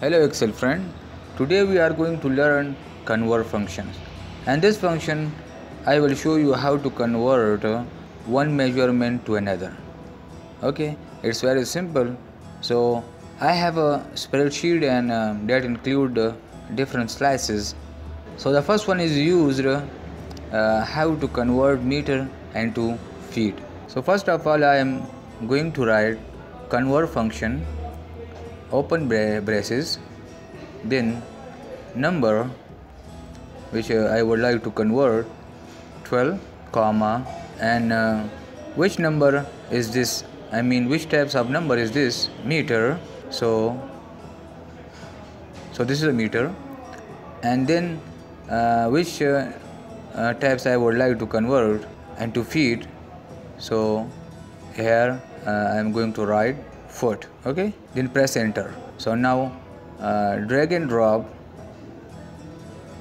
Hello Excel friend, today we are going to learn convert functions, and this function I will show you how to convert one measurement to another. Okay, it's very simple. So I have a spreadsheet and that include different slices. So the first one is used how to convert meter into feet. So first of all I am going to write convert function open braces, then number which I would like to convert 12 comma and which number is this, I mean which types of number is this, meter. So this is a meter, and then which types I would like to convert into feet. So here I am going to write foot. Okay, then press enter. So now drag and drop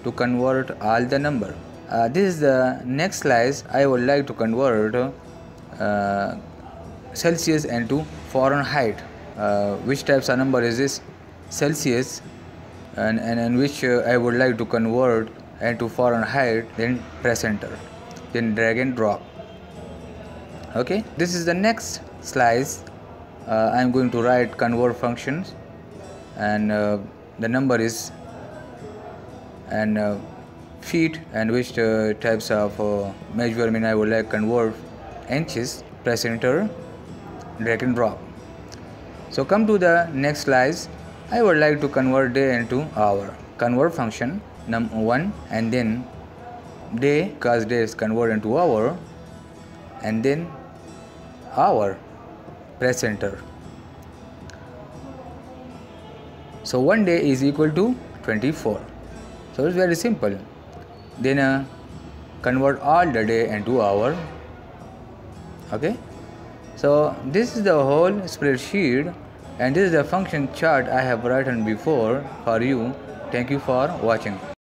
to convert all the number. This is the next slice. I would like to convert Celsius into Fahrenheit. Which types of number is this, Celsius, and which I would like to convert into Fahrenheit. Then press enter, then drag and drop. Okay, this is the next slice. I am going to write convert functions, and the number is and feet, and which types of measurement I would like convert inches. Press enter, drag and drop. So come to the next slice. I would like to convert day into hour. Convert function num1, and then day, because day is converted into hour, and then hour. Press enter. So 1 day is equal to 24. So it's very simple. Then convert all the day into hour. Okay, so this is the whole spreadsheet, and this is the function chart I have written before for you. Thank you for watching.